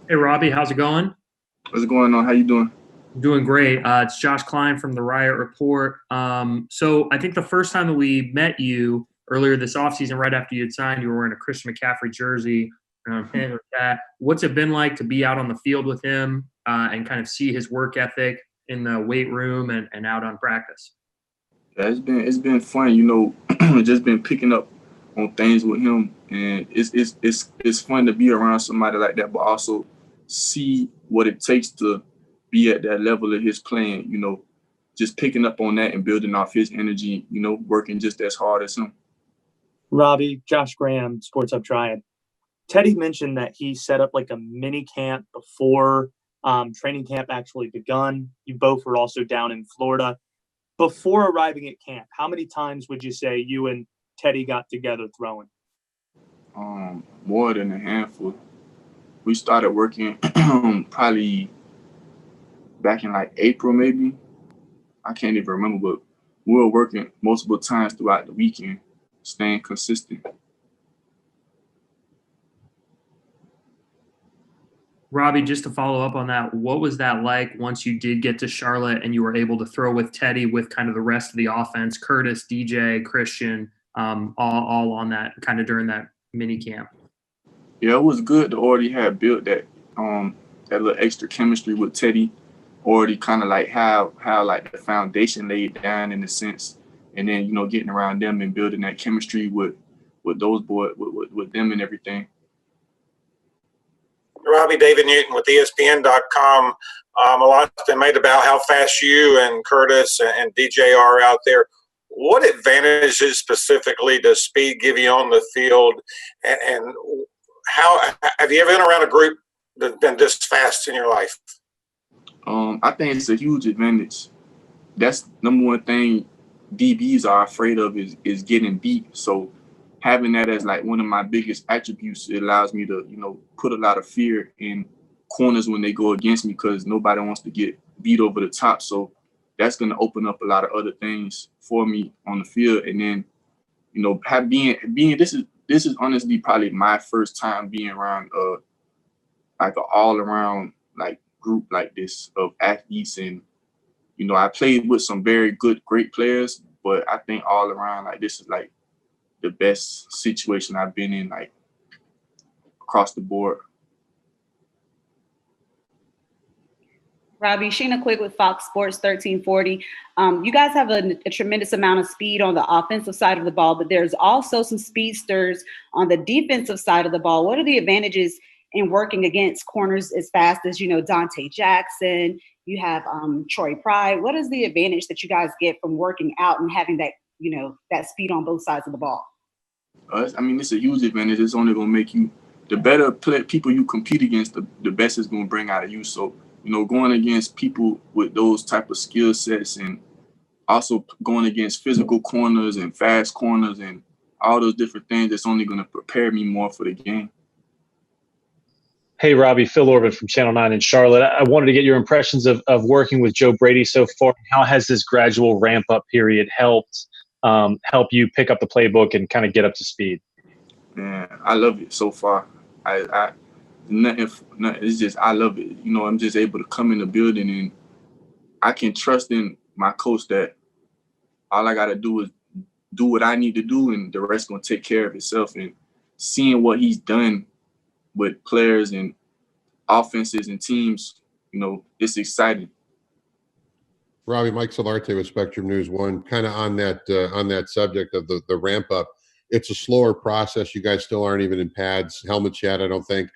Hey, Robby, how's it going? What's going on? How you doing? Doing great. It's Josh Klein from the Riot Report. So I think the first time that we met you earlier this offseason, right after you had signed, you were wearing a Christian McCaffrey jersey. With that. What's it been like to be out on the field with him and kind of see his work ethic in the weight room and out on practice? Yeah, it's been fun. Just been picking up on things with him, and it's fun to be around somebody like that, but also see what it takes to be at that level of his playing. Just picking up on that and building off his energy. Working just as hard as him. Robby, Josh Graham, Sports Hub Triad. Teddy mentioned that he set up like a mini camp before training camp actually begun. You both were also down in Florida. Before arriving at camp, how many times would you say you and Teddy got together throwing? More than a handful. We started working probably back in like April, maybe. I can't even remember, but we were working multiple times throughout the weekend, staying consistent. Robby, just to follow up on that, what was that like once you did get to Charlotte and you were able to throw with Teddy with kind of the rest of the offense, Curtis, DJ, Christian, all on that kind of during that mini camp? Yeah, it was good to already have built that little extra chemistry with Teddy, already kind of like how like the foundation laid down in a sense, and then getting around them and building that chemistry with those boys with them and everything. Robby, David Newton with ESPN.com. A lot's been made about how fast you and Curtis and DJ are out there. What advantages specifically does speed give you on the field? And how have you ever been around a group that's been this fast in your life? I think it's a huge advantage. That's number one thing DBs are afraid of is getting beat. So having that as like one of my biggest attributes, it allows me to, put a lot of fear in corners when they go against me because nobody wants to get beat over the top. So that's going to open up a lot of other things for me on the field. And then, being this is honestly probably my first time being around like an all around like group like this of athletes. And I played with some very good, great players, but I think all around like this is like the best situation I've been in, like across the board. Robby, Sheena Quick with Fox Sports 1340. You guys have a tremendous amount of speed on the offensive side of the ball, but there's also some speedsters on the defensive side of the ball. What are the advantages in working against corners as fast as, Dante Jackson? You have Troy Pride. What is the advantage that you guys get from working out and having that, that speed on both sides of the ball? It's a huge advantage. It's only going to make you, the better people you compete against, the best it's going to bring out of you. So, going against people with those type of skill sets and also going against physical corners and fast corners and all those different things, it's only going to prepare me more for the game. Hey, Robby, Phil Orban from Channel 9 in Charlotte. I wanted to get your impressions of working with Joe Brady so far. How has this gradual ramp-up period helped you pick up the playbook and kind of get up to speed? Man, I love it so far. Nothing, it's just, I love it. I'm just able to come in the building and I can trust in my coach that all I got to do is do what I need to do and the rest going to take care of itself. And seeing what he's done with players and offenses and teams, it's exciting. Robby, Mike Solarte with Spectrum News One, kind of on that subject of the ramp up. It's a slower process. You guys still aren't even in pads, helmets yet, I don't think.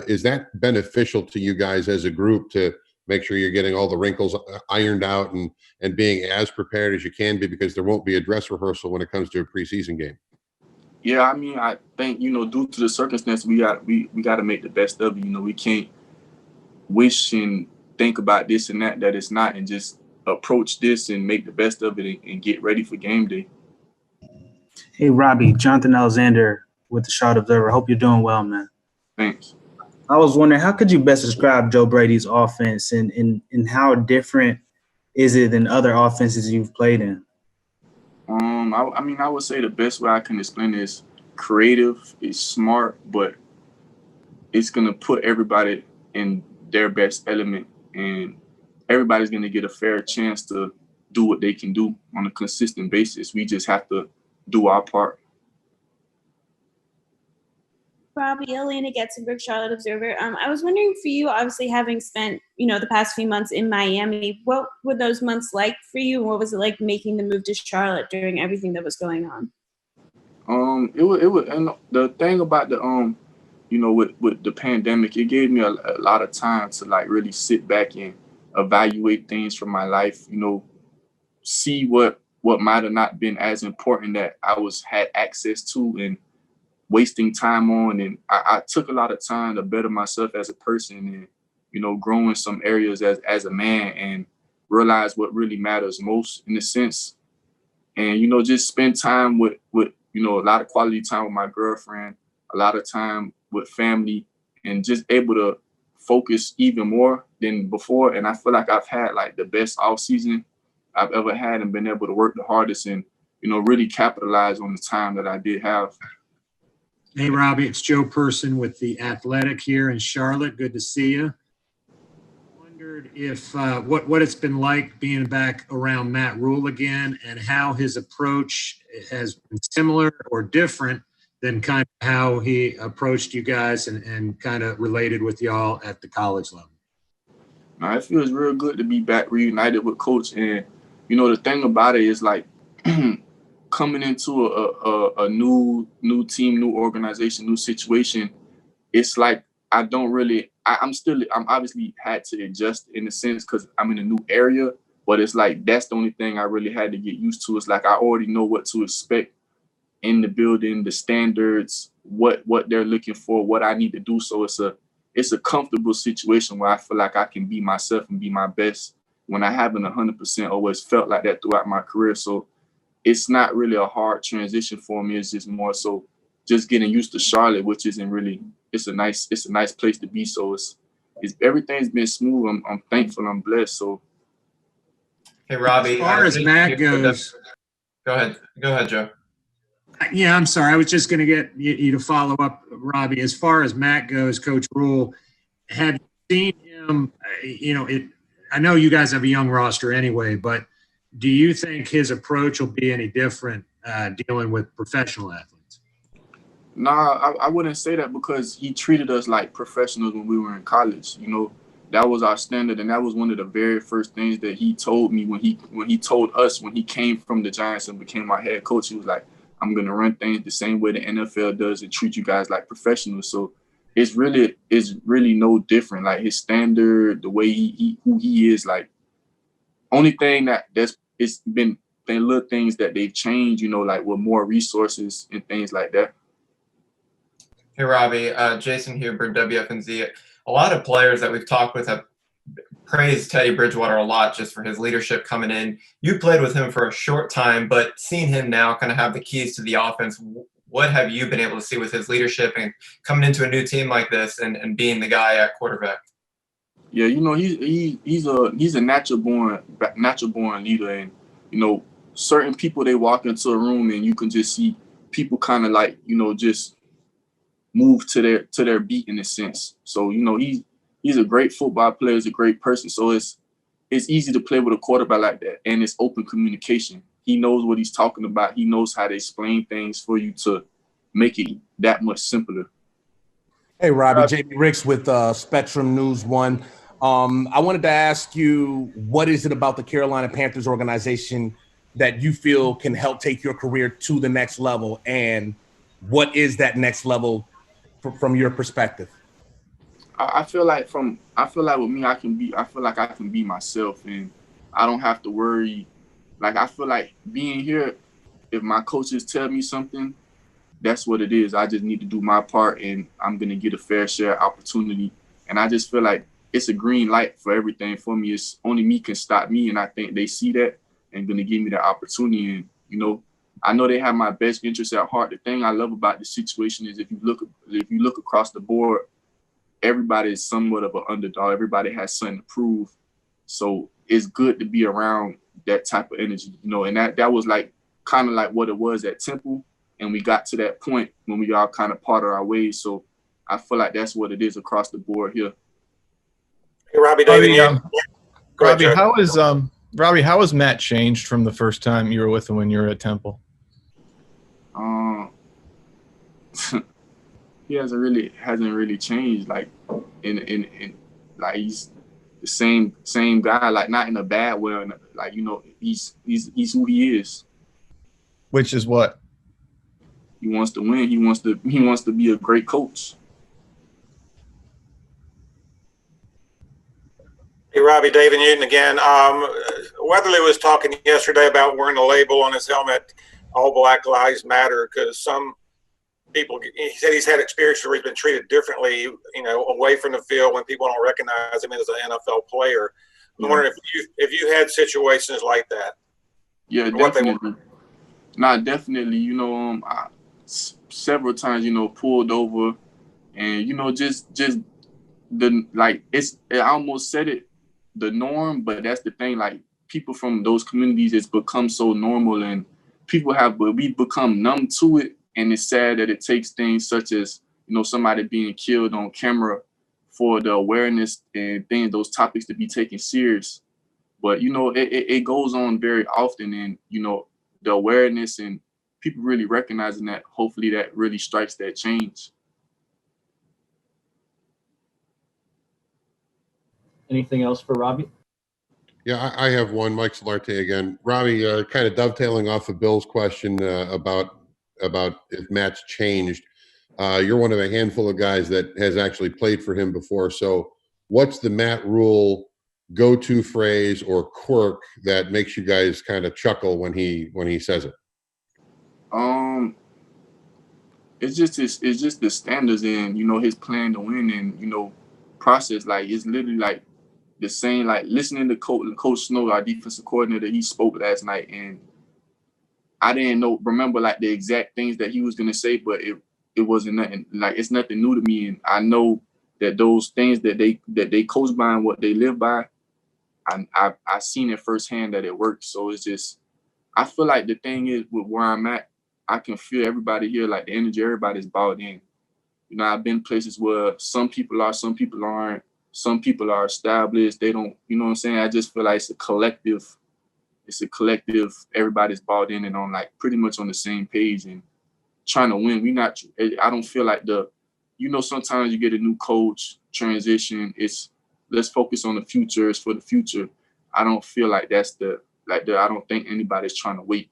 Is that beneficial to you guys as a group to make sure you're getting all the wrinkles ironed out and being as prepared as you can be, because there won't be a dress rehearsal when it comes to a preseason game? Yeah, I think, due to the circumstance, we got to make the best of it. We can't wish and think about this and that it's not, and just approach this and make the best of it and get ready for game day. Hey, Robby, Jonathan Alexander with the Charlotte Observer. Hope you're doing well, man. Thanks. I was wondering, how could you best describe Joe Brady's offense and how different is it than other offenses you've played in? I would say the best way I can explain it is creative, it's smart, but it's going to put everybody in their best element, and everybody's going to get a fair chance to do what they can do on a consistent basis. We just have to do our part. Robby, Elena Getzenberg, Charlotte Observer. I was wondering for you, obviously having spent, the past few months in Miami, what were those months like for you? What was it like making the move to Charlotte during everything that was going on? It was, and the thing about the, with the pandemic, it gave me a lot of time to like really sit back and evaluate things from my life, see what might have not been as important that I had access to and wasting time on. And I took a lot of time to better myself as a person and, grow in some areas as a man and realize what really matters most in a sense. And, just spend time with a lot of quality time with my girlfriend, a lot of time with family, and just able to focus even more than before. And I feel like I've had like the best off season I've ever had and been able to work the hardest and, really capitalize on the time that I did have. Hey, Robby, it's Joe Person with The Athletic here in Charlotte. Good to see you. Wondered if what it's been like being back around Matt Rhule again and how his approach has been similar or different than kind of how he approached you guys and kind of related with y'all at the college level. Now, it feels real good to be back reunited with Coach. And, the thing about it is like coming into a new team, new organization, new situation. It's like I'm obviously had to adjust in a sense because I'm in a new area, but it's like that's the only thing I really had to get used to. It's like I already know what to expect in the building, the standards, what they're looking for, what I need to do. So it's a comfortable situation where I feel like I can be myself and be my best when I haven't 100% always felt like that throughout my career. So it's not really a hard transition for me. It's just more so just getting used to Charlotte, which isn't really, it's a nice place to be. So it's everything's been smooth. I'm thankful. I'm blessed. So. Hey, Robby. As far as Matt goes. Go ahead, Joe. Yeah, I'm sorry. I was just going to get you to follow up, Robby. As far as Matt goes, Coach Rhule, have you seen him, I know you guys have a young roster anyway, but do you think his approach will be any different dealing with professional athletes? Nah, I wouldn't say that because he treated us like professionals when we were in college. That was our standard, and that was one of the very first things that he told me when he told us when he came from the Giants and became our head coach. He was like, I'm going to run things the same way the NFL does and treat you guys like professionals. So it's really no different. Like his standard, the way who he is, like only thing it's been the little things that they've changed, like with more resources and things like that. Hey, Robby, Jason Huber, WFNZ. A lot of players that we've talked with have praised Teddy Bridgewater a lot just for his leadership coming in. You played with him for a short time, but seeing him now kind of have the keys to the offense, what have you been able to see with his leadership and coming into a new team like this and being the guy at quarterback? Yeah, he's a natural born leader, and certain people, they walk into a room and you can just see people kind of like just move to their beat in a sense. So he's a great football player, he's a great person. So it's easy to play with a quarterback like that, and it's open communication. He knows what he's talking about. He knows how to explain things for you to make it that much simpler. Hey, Robby, Jamie Ricks with Spectrum News 1. I wanted to ask you, what is it about the Carolina Panthers organization that you feel can help take your career to the next level? And what is that next level from your perspective? I feel like with me, I feel like I can be myself, and I don't have to worry. Like, I feel like being here, if my coaches tell me something, that's what it is. I just need to do my part, and I'm going to get a fair share opportunity. And I just feel like it's a green light for everything for me. It's only me can stop me, and I think they see that and going to give me the opportunity. And, I know they have my best interest at heart. The thing I love about the situation is if you look across the board, everybody is somewhat of an underdog. Everybody has something to prove. So it's good to be around that type of energy, and that was like kind of like what it was at Temple. And we got to that point when we all kind of parted our ways. So I feel like that's what it is across the board here. Hey, Robbie, David, go ahead, Robbie, Joe. how has Matt changed from the first time you were with him when you were at Temple? He hasn't really changed. Like in like he's the same guy. Like not in a bad way. Like he's who he is. Which is what? He wants to win. He wants to be a great coach. Hey, Robbie, David Newton again. Weatherly was talking yesterday about wearing a label on his helmet, "All Black Lives Matter," because some people, he said he's had experiences where he's been treated differently, away from the field when people don't recognize him as an NFL player. I'm wondering if you had situations like that. Yeah, definitely. Definitely. Several times, pulled over, and just the I almost said it, the norm, but that's the thing. Like people from those communities, it's become so normal, and we've become numb to it. And it's sad that it takes things such as, somebody being killed on camera for the awareness and those topics to be taken serious. But, it goes on very often, and, the awareness and people really recognizing that, hopefully that really strikes that change. Anything else for Robbie? Yeah, I have one. Mike Solarte again. Robbie, kind of dovetailing off of Bill's question about if Matt's changed. You're one of a handful of guys that has actually played for him before. So what's the Matt Rhule go-to phrase or quirk that makes you guys kind of chuckle when he says it? It's just the standards and, his plan to win and, process. Like, it's literally like the same, like listening to Coach Snow, our defensive coordinator, he spoke last night, and I didn't remember like the exact things that he was going to say, but it wasn't nothing, like it's nothing new to me. And I know that those things that they coach by and what they live by, I've seen it firsthand that it works. So it's just, I feel like the thing is with where I'm at, I can feel everybody here, like the energy, everybody's bought in. I've been places where some people are, some people aren't, some people are established. They don't, you know what I'm saying? I just feel like it's a collective, everybody's bought in and on like pretty much on the same page and trying to win. I don't feel like sometimes you get a new coach, transition, it's let's focus on the future, it's for the future. I don't feel like that's I don't think anybody's trying to wait.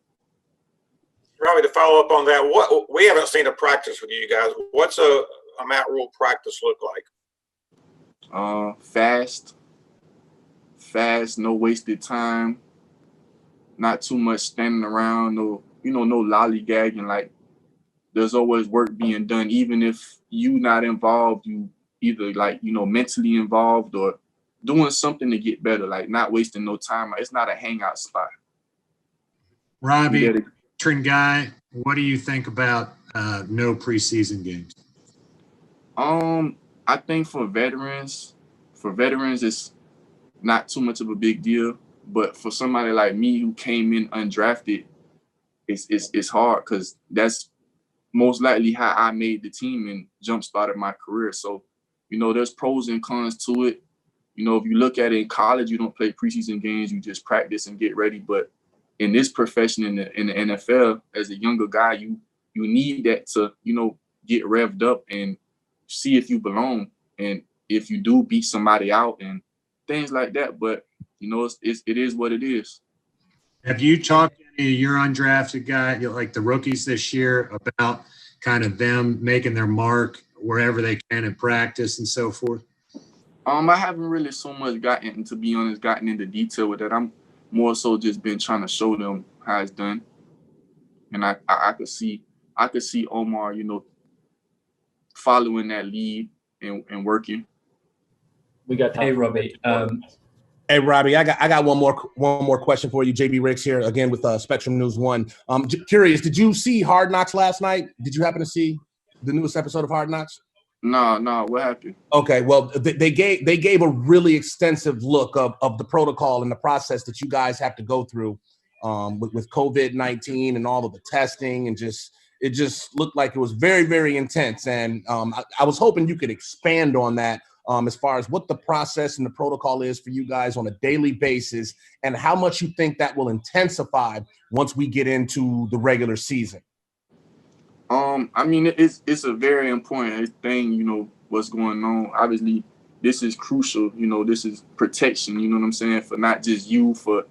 Robbie, to follow up on that, we haven't seen a practice with you guys. What's a Matt Rhule practice look like? Fast, no wasted time, not too much standing around, no lollygagging. Like there's always work being done, even if you not involved, you either mentally involved or doing something to get better, like not wasting no time. It's not a hangout spot. Robbie, veteran guy, what do you think about no preseason games? I think for veterans, it's not too much of a big deal. But for somebody like me who came in undrafted, it's hard because that's most likely how I made the team and jump-started my career. So, there's pros and cons to it. If you look at it in college, you don't play preseason games, you just practice and get ready. But in this profession, in the NFL, as a younger guy, you need that to, get revved up and see if you belong and if you do beat somebody out and things like that. But, it is what it is. Have you talked to any of your undrafted guys, like the rookies this year, about kind of them making their mark wherever they can in practice and so forth? I haven't really so much gotten into detail with that. I'm more so just been trying to show them how it's done. And I could see Omar, following that lead and working. We got time. Hey, Robbie, I got one more question for you. JB Ricks here again with Spectrum News 1. Curious, did you see Hard Knocks last night? Did you happen to see the newest episode of Hard Knocks? No. What happened? Okay, well, they gave a really extensive look of the protocol and the process that you guys have to go through with COVID-19 and all of the testing, and it just looked like it was very, very intense. And I was hoping you could expand on that as far as what the process and the protocol is for you guys on a daily basis, and how much you think that will intensify once we get into the regular season. I mean, it's a very important thing, you know, what's going on. Obviously, this is crucial, you know, this is protection, you know what I'm saying, for not just you, for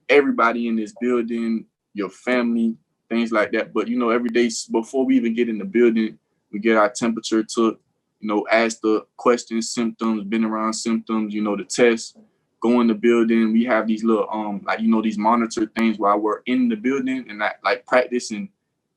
everybody in this building, your family, things like that. But, you know, every day before we even get in the building, we get our temperature took, you know, ask the questions, symptoms, been around symptoms, you know, the tests, go in the building. We have these little, like, you know, these monitor things while we're in the building and like practice. And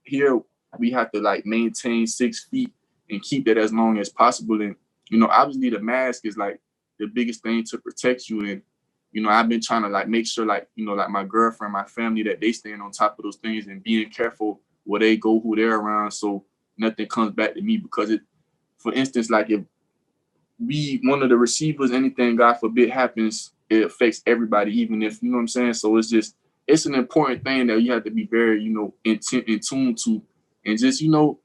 here we have to like maintain 6 feet and keep that as long as possible. And, you know, obviously the mask is like the biggest thing to protect you. And, you know, I've been trying to like make sure, like, you know, like my girlfriend, my family, that they staying on top of those things and being careful where they go, who they're around, so nothing comes back to me. Because it, for instance, like if one of the receivers, anything, God forbid, happens, it affects everybody, even if, you know what I'm saying? So it's an important thing that you have to be very, you know, in tune to, and just, you know,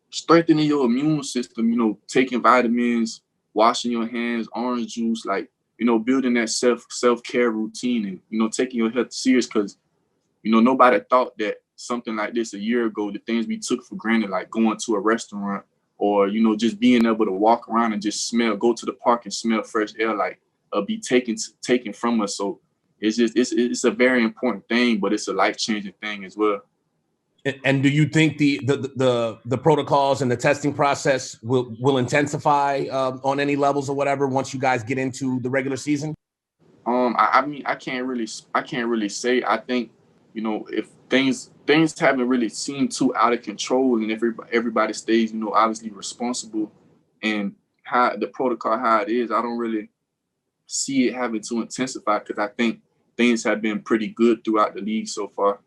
strengthening your immune system, you know, taking vitamins, washing your hands, orange juice, like, you know, building that self-care routine, and, you know, taking your health serious. Because, you know, nobody thought that something like this a year ago, the things we took for granted, like going to a restaurant, or, you know, just being able to walk around and just go to the park and smell fresh air, like, be taken from us. So it's a very important thing, but it's a life-changing thing as well. And do you think the protocols and the testing process will intensify on any levels or whatever once you guys get into the regular season? I mean, I can't really say. I think, you know, if things haven't really seemed too out of control, and everybody stays, you know, obviously responsible, and how the protocol, how it is, I don't really see it having to intensify, because I think things have been pretty good throughout the league so far.